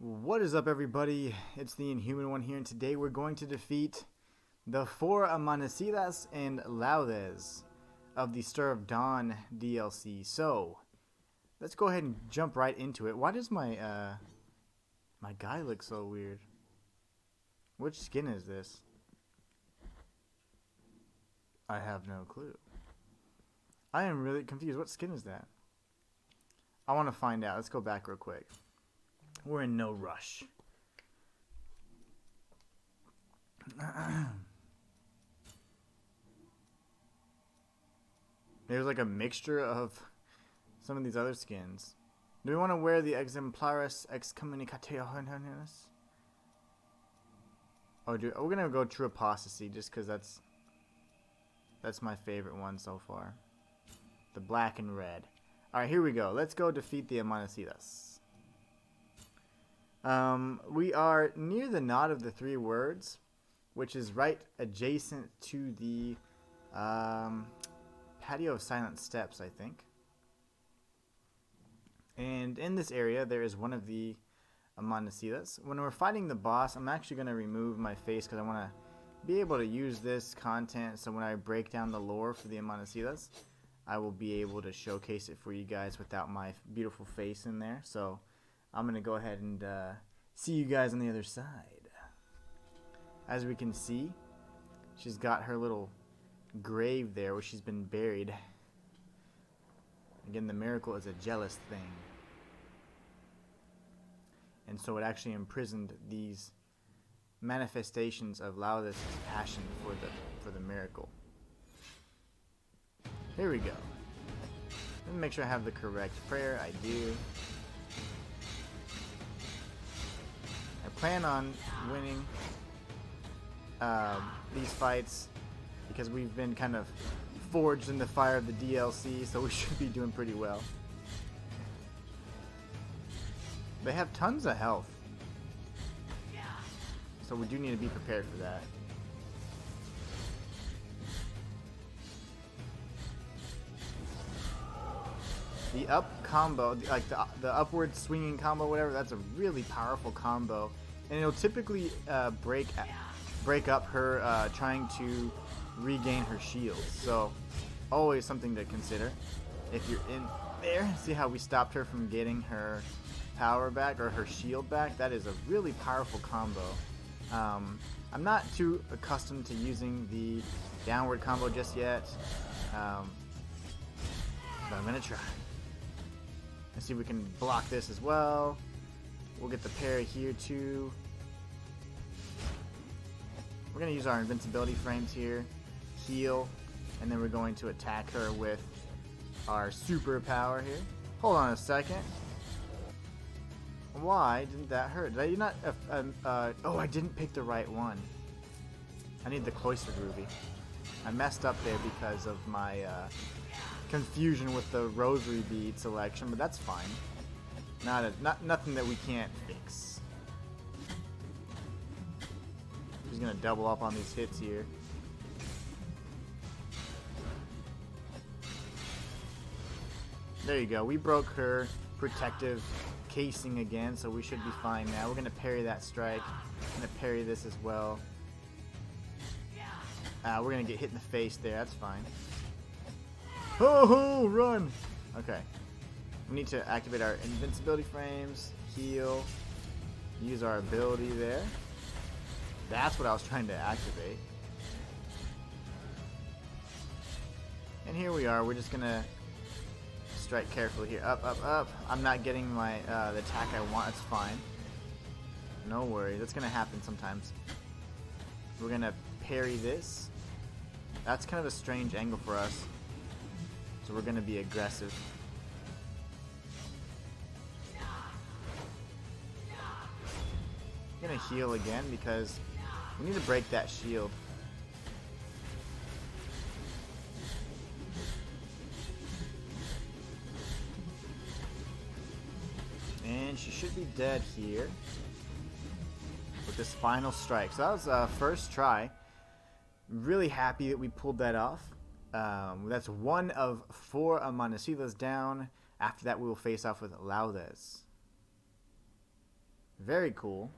What is up, everybody? It's the Inhuman one here, and today we're going to defeat the 4 Amanecidas and Laudes of the Stir of Dawn DLC. So, let's go ahead and jump right into it. Why does my guy look so weird? Which skin is this? I have no clue. I am really confused. What skin is that? I want to find out. Let's go back real quick. We're in no rush. There's like a mixture of some of these other skins. Do we want to wear the Exemplaris Excommunicationis? We're gonna go True Apostasy just because that's my favorite one so far. The black and red. Alright, here we go. Let's go defeat the Amanecidas. We are near the knot of the 3 words, which is right adjacent to the patio of silent steps, I think. And in this area, there is one of the Amanecidas. When we're fighting the boss, I'm actually going to remove my face because I want to be able to use this content so when I break down the lore for the Amanecidas, I will be able to showcase it for you guys without my beautiful face in there. So I'm going to go ahead and see you guys on the other side. As we can see, she's got her little grave there where she's been buried. Again, the miracle is a jealous thing. And so it actually imprisoned these manifestations of Laudes' passion for the miracle. Here we go. Let me make sure I have the correct prayer. I do. I plan on winning these fights because we've been kind of forged in the fire of the DLC, so we should be doing pretty well. They have tons of health, so we do need to be prepared for that. The up combo, like the upward swinging combo, whatever, that's a really powerful combo. And it'll typically break up her trying to regain her shield. So, always something to consider. If you're in there, see how we stopped her from getting her power back, or her shield back? That is a really powerful combo. I'm not too accustomed to using the downward combo just yet. But I'm going to try. Let's see if we can block this as well. We'll get the parry here too. We're going to use our invincibility frames here. Heal. And then we're going to attack her with our super power here. Hold on a second. Why didn't that hurt? Did I not... oh, I didn't pick the right one. I need the Cloistered Ruby. I messed up there because of my... confusion with the rosary bead selection, but that's fine. Nothing that we can't fix. He's gonna double up on these hits here. There you go. We broke her protective casing again, so we should be fine now. We're gonna parry that strike. We're gonna parry this as well. We're gonna get hit in the face there. That's fine. Oh, run! Okay. We need to activate our invincibility frames, heal, use our ability there. That's what I was trying to activate. And here we are. We're just gonna strike carefully here. Up, up, up. I'm not getting my the attack I want. It's fine. No worries. That's gonna happen sometimes. We're gonna parry this. That's kind of a strange angle for us. So we're going to be aggressive. I'm going to heal again because we need to break that shield. And she should be dead here with this final strike. So that was first try. Really happy that we pulled that off. That's 1 of 4 Amanecidas down. After that, we will face off with Laudes. Very cool.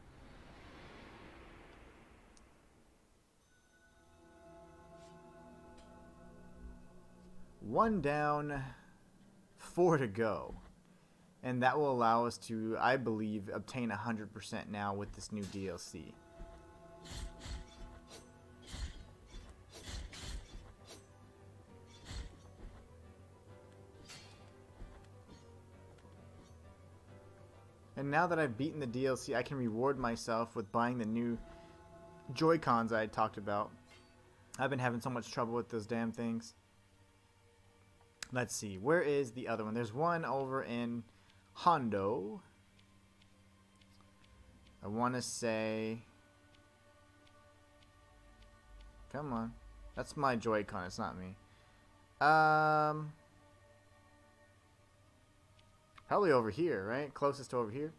One down, 4 to go. And that will allow us to, I believe, obtain 100% now with this new DLC. And now that I've beaten the DLC, I can reward myself with buying the new Joy-Cons I had talked about. I've been having so much trouble with those damn things. Let's see, where is the other one? There's one over in Hondo. I want to say... Come on. That's my Joy-Con, it's not me. Probably over here, right? Closest to over here.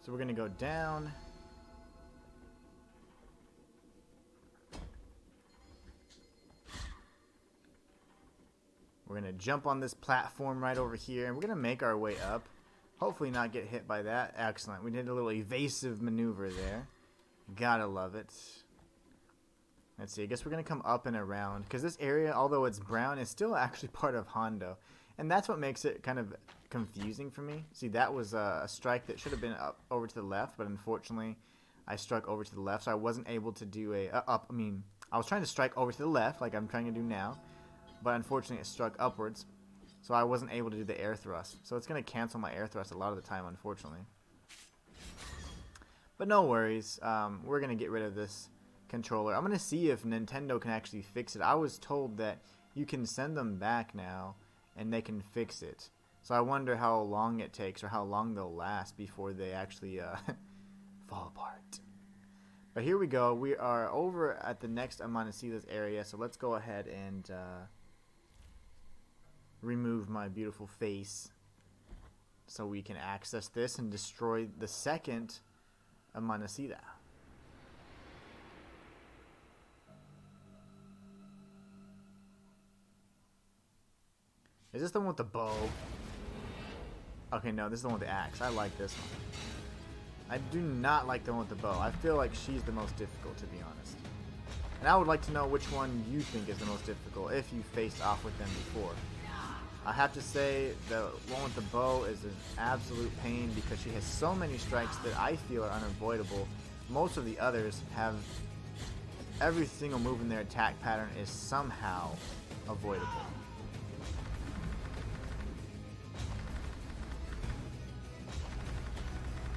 So we're going to go down. We're going to jump on this platform right over here, and we're going to make our way up. Hopefully not get hit by that. Excellent. We did a little evasive maneuver there. Gotta love it. Let's see. I guess we're going to come up and around, because this area, although it's brown, is still actually part of Hondo. And that's what makes it kind of confusing for me. See, that was a strike that should have been up over to the left, but unfortunately, I struck over to the left, so I wasn't able to do a I was trying to strike over to the left, like I'm trying to do now. But unfortunately it struck upwards, so I wasn't able to do the air thrust. So it's going to cancel my air thrust a lot of the time, unfortunately. But no worries, we're going to get rid of this controller. I'm going to see if Nintendo can actually fix it. I was told that you can send them back now and they can fix it. So I wonder how long it takes or how long they'll last before they actually fall apart. But here we go. We are over at the next Amanecidas area, so let's go ahead and... remove my beautiful face so we can access this and destroy the second Amanecida. Is this the one with the bow? Okay, no, this is the one with the axe. I like this one. I do not like the one with the bow. I feel like she's the most difficult, to be honest. And I would like to know which one you think is the most difficult if you faced off with them before. I have to say the one with the bow is an absolute pain because she has so many strikes that I feel are unavoidable. Most of the others have every single move in their attack pattern is somehow avoidable.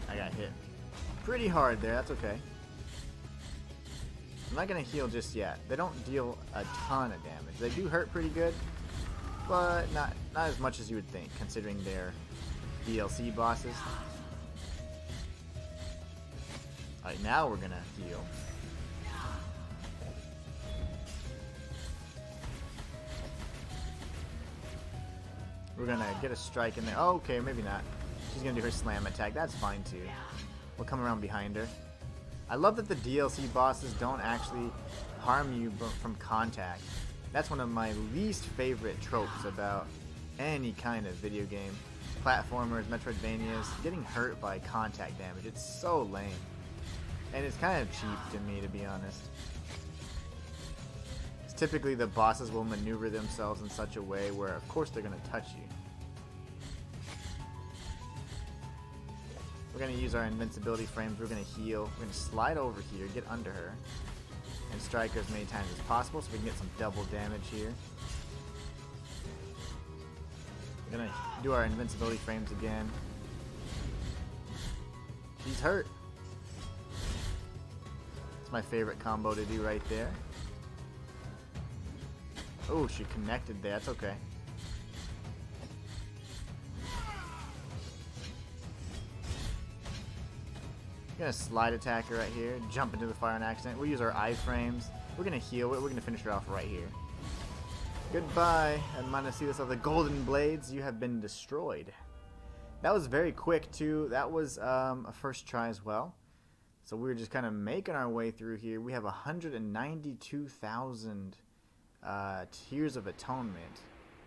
I got hit pretty hard there, that's okay. I'm not going to heal just yet. They don't deal a ton of damage. They do hurt pretty good, but not as much as you would think, considering they're DLC bosses. Alright, now we're gonna heal. We're gonna get a strike in there. Oh, okay, maybe not. She's gonna do her slam attack. That's fine too. We'll come around behind her. I love that the DLC bosses don't actually harm you from contact. That's one of my least favorite tropes about any kind of video game. Platformers, Metroidvanias, getting hurt by contact damage. It's so lame. And it's kind of cheap to me, to be honest. It's typically the bosses will maneuver themselves in such a way where, of course, they're going to touch you. We're going to use our invincibility frames. We're going to heal. We're going to slide over here, get under her, and strike her as many times as possible so we can get some double damage here. We're going to do our invincibility frames again. She's hurt. It's my favorite combo to do right there. Oh, she connected there. That's okay. Gonna slide attack her right here, jump into the fire on accident. We'll use our iframes. We're gonna heal it. We're gonna finish her off right here. Goodbye, Amanecidas of the Golden Blades. You have been destroyed. That was very quick too. That was a first try as well. So we were just kind of making our way through here. We have 192,000 Tears of Atonement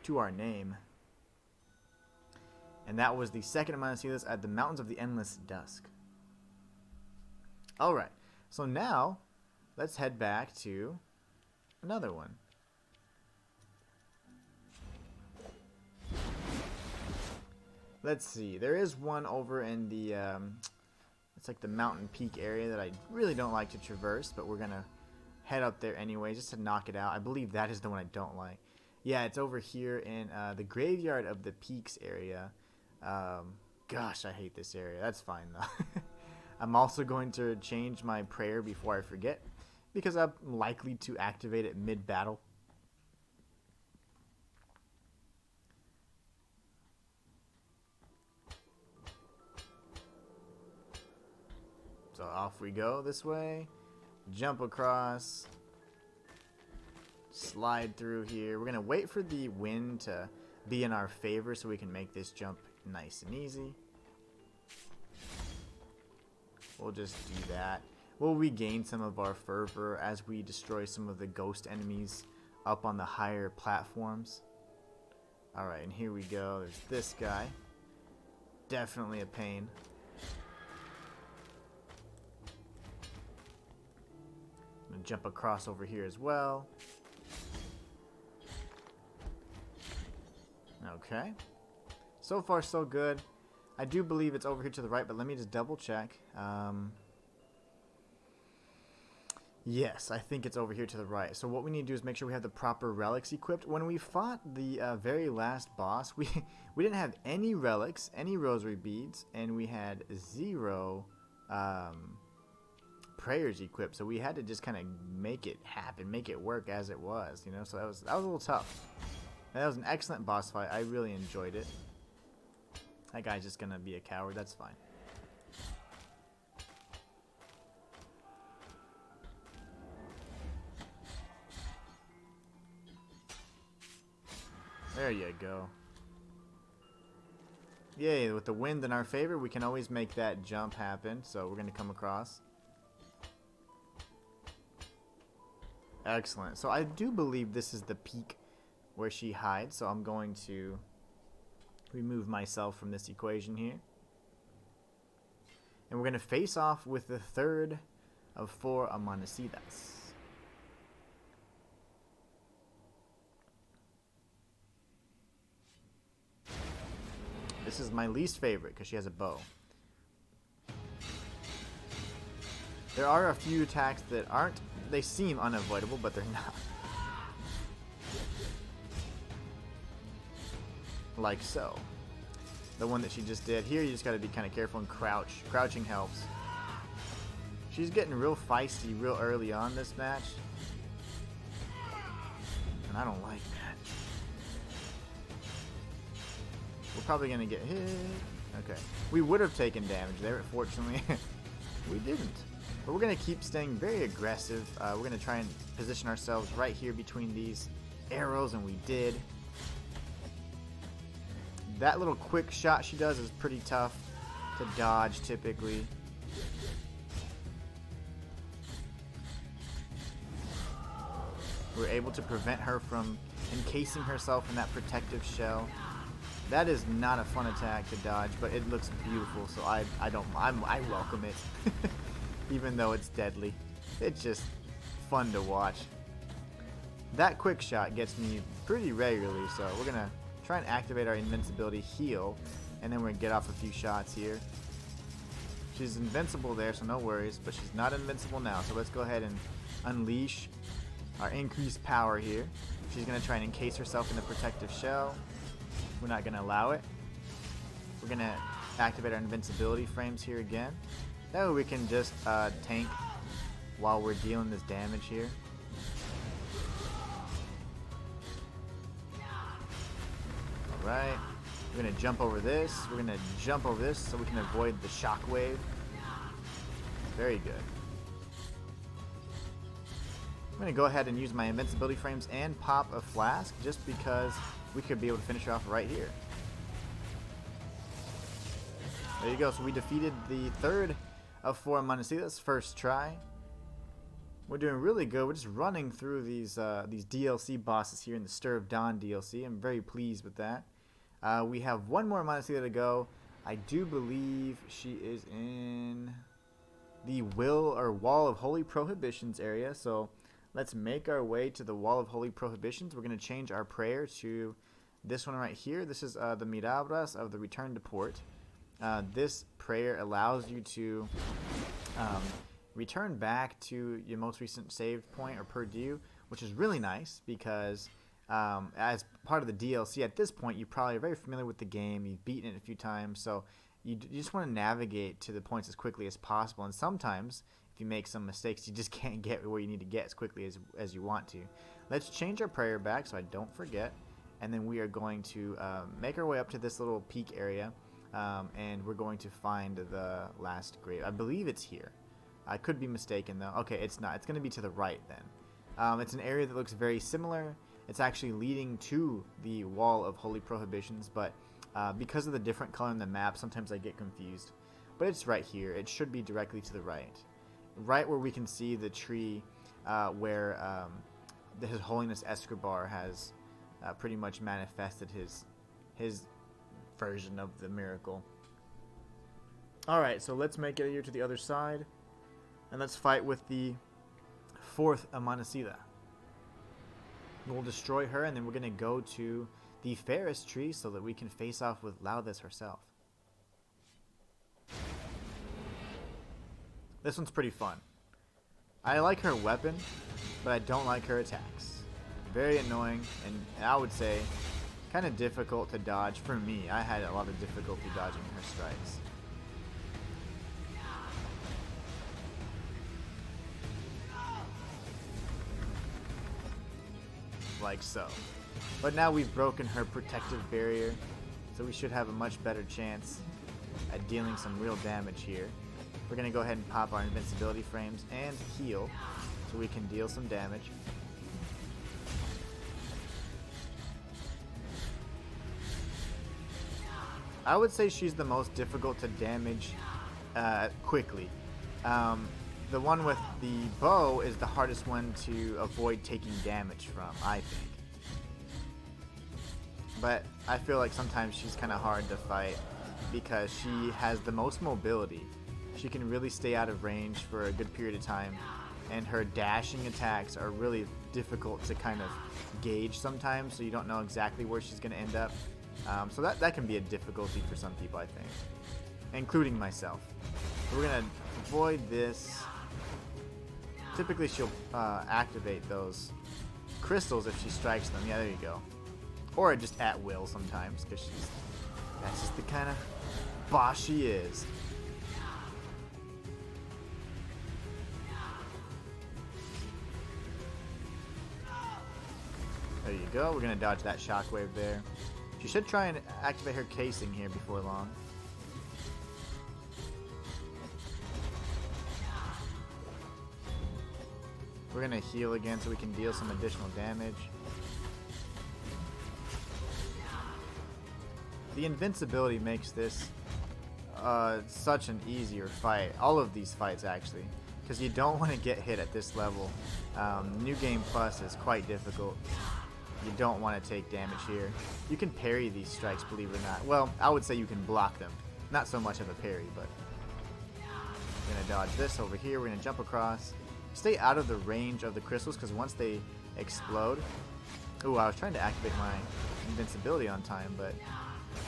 to our name. And that was the second Amanecidas at the Mountains of the Endless Dusk. Alright, so now let's head back to another one. Let's see, there is one over in the, it's like the mountain peak area that I really don't like to traverse, but we're gonna head up there anyway just to knock it out. I believe that is the one I don't like. Yeah, it's over here in the Graveyard of the Peaks area. Gosh, I hate this area. That's fine though. I'm also going to change my prayer before I forget, because I'm likely to activate it mid-battle. So off we go this way. Jump across. Slide through here. We're going to wait for the wind to be in our favor so we can make this jump nice and easy. We'll just do that. We'll regain some of our fervor as we destroy some of the ghost enemies up on the higher platforms. Alright, and here we go. There's this guy. Definitely a pain. I'm going to jump across over here as well. Okay. So far, so good. I do believe it's over here to the right, but let me just double check. Yes, I think it's over here to the right. So what we need to do is make sure we have the proper relics equipped. When we fought the very last boss, we didn't have any relics, any rosary beads, and we had 0 prayers equipped. So we had to just kind of make it happen, make it work as it was, you know. So that was a little tough. That was an excellent boss fight. I really enjoyed it. That guy's just gonna be a coward. That's fine. There you go. Yay, with the wind in our favor, we can always make that jump happen. So we're gonna come across. Excellent. So I do believe this is the peak where she hides. So I'm going to remove myself from this equation here. And we're going to face off with the third of 4 Amanecidas. This is my least favorite because she has a bow. There are a few attacks that aren't, they seem unavoidable, but they're not. Like so. The one that she just did. Here you just gotta be kind of careful and crouch. Crouching helps. She's getting real feisty real early on this match. And I don't like that. We're probably gonna get hit. Okay. We would have taken damage there, but fortunately we didn't. But we're gonna keep staying very aggressive. We're gonna try and position ourselves right here between these arrows, and we did. That little quick shot she does is pretty tough to dodge typically. We're able to prevent her from encasing herself in that protective shell. That is not a fun attack to dodge, but it looks beautiful, so I welcome it. Even though it's deadly. It's just fun to watch. That quick shot gets me pretty regularly, so we're gonna try and activate our invincibility heal, and then we're gonna get off a few shots here. She's invincible there, so no worries, but she's not invincible now, so let's go ahead and unleash our increased power here. She's gonna try and encase herself in the protective shell. We're not gonna allow it. We're gonna activate our invincibility frames here again. That way we can just tank while we're dealing this damage here. Alright, we're going to jump over this. We're going to jump over this so we can avoid the shockwave. Very good. I'm going to go ahead and use my invincibility frames and pop a flask just because we could be able to finish her off right here. There you go. So we defeated the third of 4 Amanecidas, first try. We're doing really good. We're just running through these DLC bosses here in the Stir of Dawn DLC. I'm very pleased with that. We have one more Amanecida to go. I do believe she is in the Wall of Holy Prohibitions area. So let's make our way to the Wall of Holy Prohibitions. We're going to change our prayer to this one right here. This is the Mirabras of the Return to Port. This prayer allows you to return back to your most recent save point or Purdue, which is really nice because as part of the DLC at this point, you probably are very familiar with the game. You've beaten it a few times, so you just want to navigate to the points as quickly as possible. And sometimes, if you make some mistakes, you just can't get where you need to get as quickly as you want to. Let's change our prayer back so I don't forget. And then we are going to make our way up to this little peak area. And we're going to find the last grave. I believe it's here. I could be mistaken, though. Okay, it's not. It's going to be to the right, then. It's an area that looks very similar. It's actually leading to the Wall of Holy Prohibitions, but because of the different color in the map, sometimes I get confused. But it's right here. It should be directly to the right. Right where we can see the tree where His Holiness Escobar has pretty much manifested his version of the miracle. Alright, so let's make it here to the other side. And let's fight with the 4th Amanecida. We'll destroy her, and then we're going to go to the Ferris tree so that we can face off with Laudis herself. This one's pretty fun. I like her weapon, but I don't like her attacks. Very annoying, and I would say kind of difficult to dodge for me. I had a lot of difficulty dodging her strikes. Like so. But now we've broken her protective barrier, so we should have a much better chance at dealing some real damage here. We're going to go ahead and pop our invincibility frames and heal so we can deal some damage. I would say she's the most difficult to damage quickly. The one with the bow is the hardest one to avoid taking damage from, I think. But I feel like sometimes she's kind of hard to fight because she has the most mobility. She can really stay out of range for a good period of time, and her dashing attacks are really difficult to kind of gauge sometimes, so you don't know exactly where she's going to end up. So that can be a difficulty for some people, I think, including myself. So we're going to avoid this. Typically she'll activate those crystals if she strikes them. Yeah, there you go. Or just at will sometimes, because that's just the kind of boss she is. There you go. We're going to dodge that shockwave there. She should try and activate her casing here before long. We're going to heal again so we can deal some additional damage. The invincibility makes this such an easier fight. All of these fights, actually. Because you don't want to get hit at this level. New Game Plus is quite difficult. You don't want to take damage here. You can parry these strikes, believe it or not. Well, I would say you can block them. Not so much of a parry, but... We're going to dodge this over here. We're going to jump across. Stay out of the range of the crystals, because once they explode... Ooh, I was trying to activate my invincibility on time, but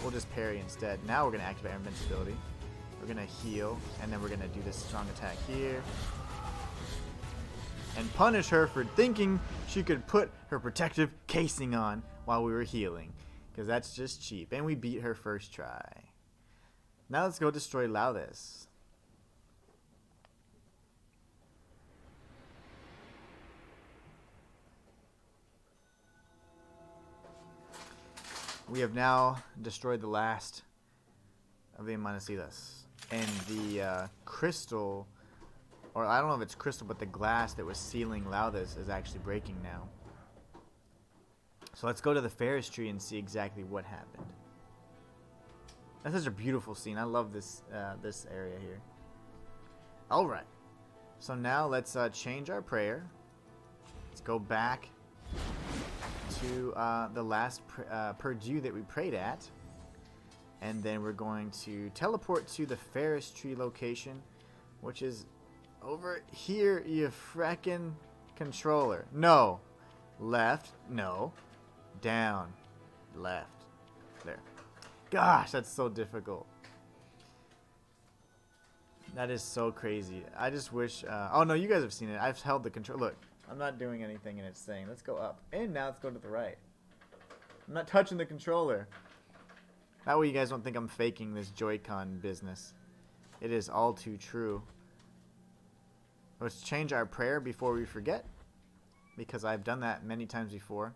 we'll just parry instead. Now we're going to activate our invincibility. We're going to heal, and then we're going to do this strong attack here. And punish her for thinking she could put her protective casing on while we were healing. Because that's just cheap. And we beat her first try. Now let's go destroy Laudis. We have now destroyed the last of the Amanecidas. And the crystal, or I don't know if it's crystal, but the glass that was sealing Laudis is actually breaking now. So let's go to the Ferris tree and see exactly what happened. That's such a beautiful scene. I love this this area here. Alright. So now let's change our prayer. Let's go back to the last Purdue that we prayed at. And then we're going to teleport to the Ferris tree location, which is over here, you frickin' controller. No. Left. No. Down. Left. There. Gosh, that's so difficult. That is so crazy. I just wish... oh, no, you guys have seen it. I've held the control. Look, I'm not doing anything, and it's saying, let's go up. And now let's go to the right. I'm not touching the controller. That way you guys don't think I'm faking this Joy-Con business. It is all too true. Let's change our prayer before we forget, because I've done that many times before.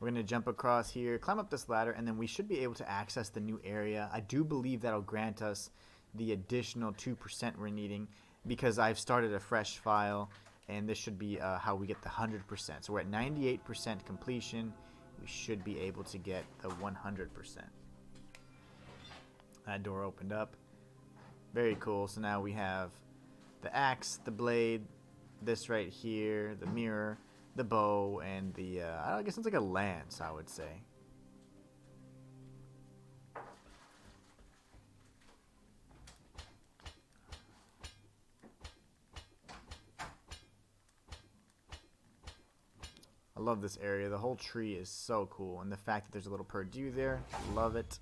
We're going to jump across here, climb up this ladder, and then we should be able to access the new area. I do believe that'll grant us the additional 2% we're needing, because I've started a fresh file, and this should be how we get the 100%. So we're at 98% completion. We should be able to get the 100%. That door opened up. Very cool. So now we have the axe, the blade, this right here, the mirror, the bow, and the, I guess it's like a lance, I would say. I love this area. The whole tree is so cool. And the fact that there's a little Purdue there, love it.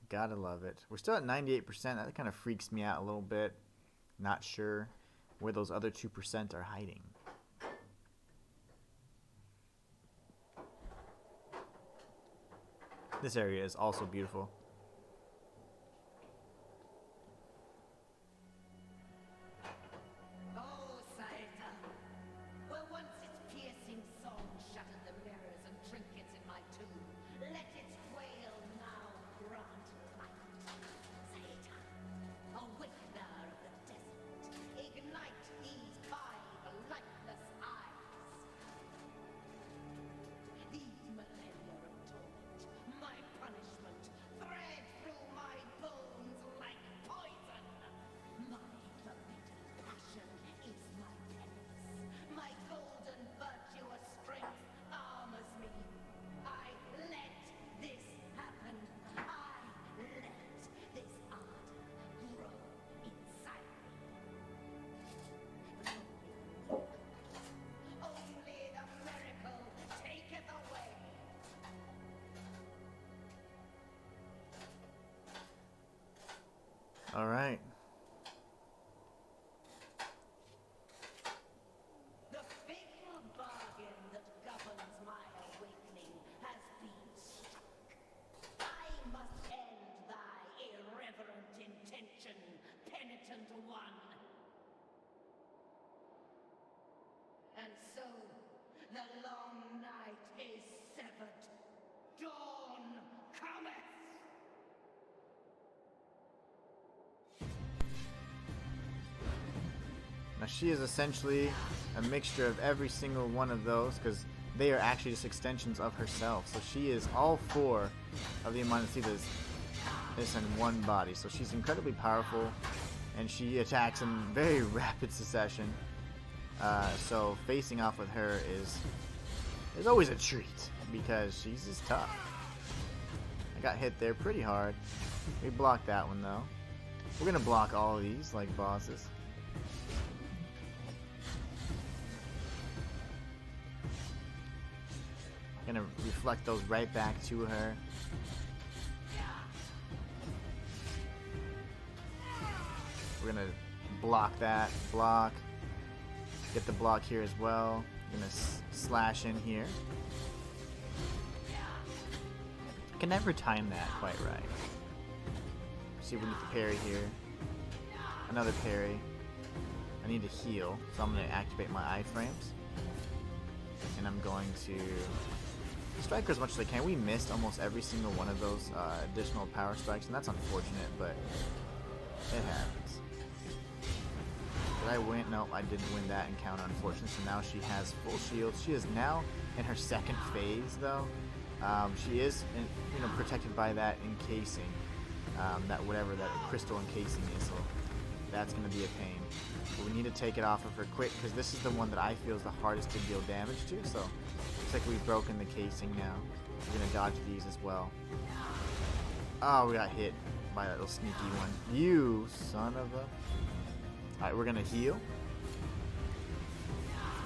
Gotta love it. We're still at 98%. That kind of freaks me out a little bit. Not sure where those other 2% are hiding. This area is also beautiful. All right. The fatal bargain that governs my awakening has been struck. I must end thy irreverent intention, penitent one. And so, the long night is severed. Dawn cometh! Now she is essentially a mixture of every single one of those, because they are actually just extensions of herself. So she is all four of the Amanecidas in one body. So she's incredibly powerful, and she attacks in very rapid succession. So facing off with her is always a treat, because she's just tough. I got hit there pretty hard. We blocked that one though. We're gonna block all of these like bosses. Gonna reflect those right back to her. We're gonna block that, block. Get the block here as well. Gonna slash in here. I can never time that quite right. See if we get the parry here. Another parry. I need to heal, so I'm gonna activate my iframes. And I'm going to strike her as much as I can. We missed almost every single one of those additional power strikes, and that's unfortunate, but it happens. Did I win? No, I didn't win that encounter, unfortunately. So now she has full shield. She is now in her second phase, though. She is, protected by that encasing, that whatever that crystal encasing is. So that's going to be a pain. But we need to take it off of her quick, because this is the one that I feel is the hardest to deal damage to. So Looks like we've broken the casing now. We're gonna dodge these as well. Oh, we got hit by that little sneaky one. You son of a... Alright, we're gonna heal.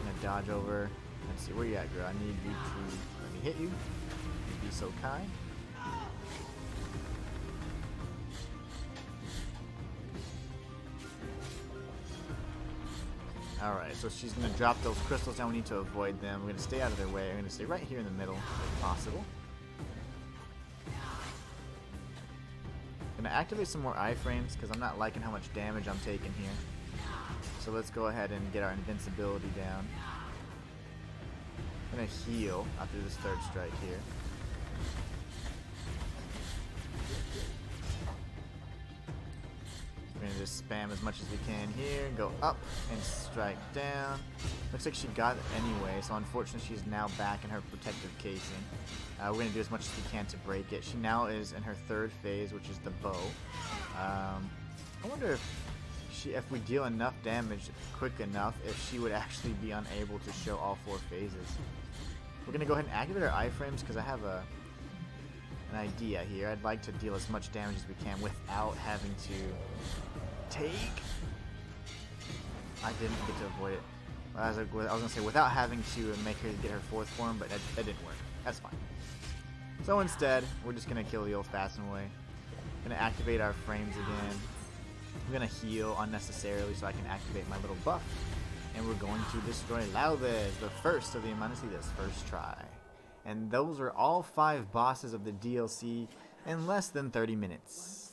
Gonna dodge over. Let's see, where you at, girl? I need you to... Let me hit you. You'd be so kind. Alright, so she's going to drop those crystals down. We need to avoid them. We're going to stay out of their way. We're going to stay right here in the middle if possible. Going to activate some more iframes because I'm not liking how much damage I'm taking here. So let's go ahead and get our invincibility down. I'm going to heal after this third strike here. We're going to just spam as much as we can here. Go up and strike down. Looks like she got it anyway, so unfortunately she's now back in her protective casing. We're going to do as much as we can to break it. She now is in her third phase, which is the bow. I wonder if we deal enough damage quick enough, if she would actually be unable to show all 4 phases. We're going to go ahead and activate our iframes because I have an idea here. I'd like to deal as much damage as we can without having to take... I didn't get to avoid it. I was going to say without having to make her get her 4th form, but that didn't work. That's fine. So instead, we're just going to kill the old-fashioned way. Going to activate our frames again. I'm going to heal unnecessarily so I can activate my little buff. And we're going to destroy Laudes, the first of the Amanecidas, first try. And those are all 5 bosses of the DLC in less than 30 minutes.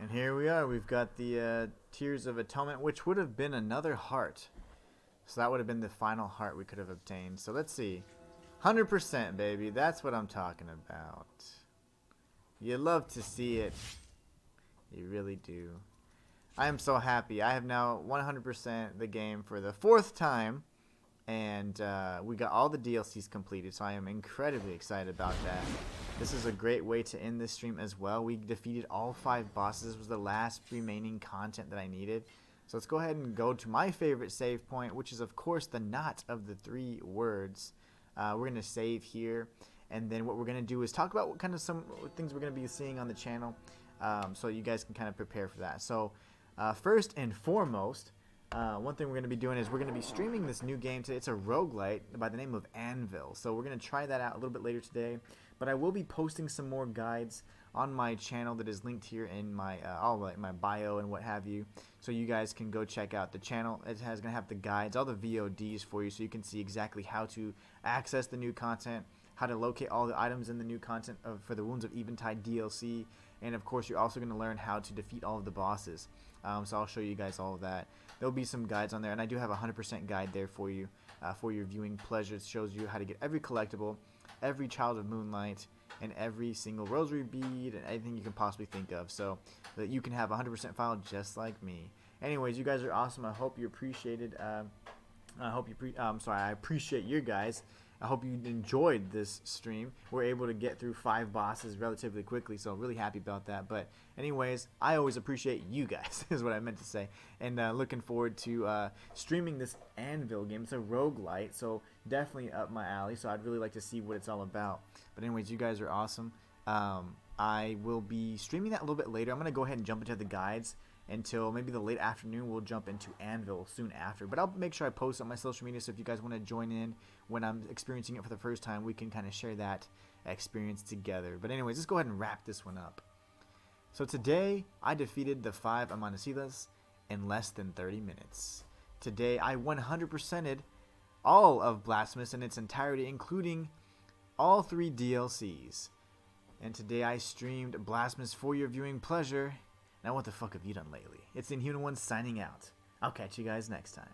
And here we are. We've got the Tears of Atonement, which would have been another heart. So that would have been the final heart we could have obtained. So let's see. 100%, baby. That's what I'm talking about. You love to see it. You really do. I am so happy. I have now 100% the game for the 4th time. And we got all the DLCs completed. So I am incredibly excited about that. This is a great way to end this stream as well. We defeated all 5 bosses. This was the last remaining content that I needed. So let's go ahead and go to my favorite save point, which is, of course, the knot of the 3 words. We're going to save here. And then what we're going to do is talk about what kind of some things we're going to be seeing on the channel. So you guys can kind of prepare for that. So first and foremost, one thing we're going to be doing is we're going to be streaming this new game today. It's a roguelite by the name of Anvil. So we're going to try that out a little bit later today. But I will be posting some more guides on my channel that is linked here in my my bio and what have you. So you guys can go check out the channel. It has going to have the guides, all the VODs for you, so you can see exactly how to access the new content, how to locate all the items in the new content for the Wounds of Eventide DLC, and of course you're also going to learn how to defeat all of the bosses. So I'll show you guys all of that. There'll be some guides on there, and I do have a 100% guide there for you for your viewing pleasure. It shows you how to get every collectible, every Child of Moonlight, and every single rosary bead, and anything you can possibly think of, so that you can have a 100% file just like me. Anyways, you guys are awesome. I hope you appreciated. I appreciate you guys. I hope you enjoyed this stream. We're able to get through 5 bosses relatively quickly, so really happy about that. But anyways, I always appreciate you guys, is what I meant to say. And looking forward to streaming this Anvil game. It's a roguelite, so definitely up my alley. So I'd really like to see what it's all about. But anyways, you guys are awesome. I will be streaming that a little bit later. I'm going to go ahead and jump into the guides until maybe the late afternoon. We'll jump into Anvil soon after, but I'll make sure I post on my social media, so if you guys want to join in when I'm experiencing it for the first time, we can kind of share that experience together. But anyways, let's go ahead and wrap this one up. So today I defeated the 5 Amanecidas in less than 30 minutes. Today I 100%ed all of Blasphemous in its entirety, including all 3 DLCs. And today I streamed Blasphemous for your viewing pleasure. Now what the fuck have you done lately? It's the Inhuman one signing out. I'll catch you guys next time.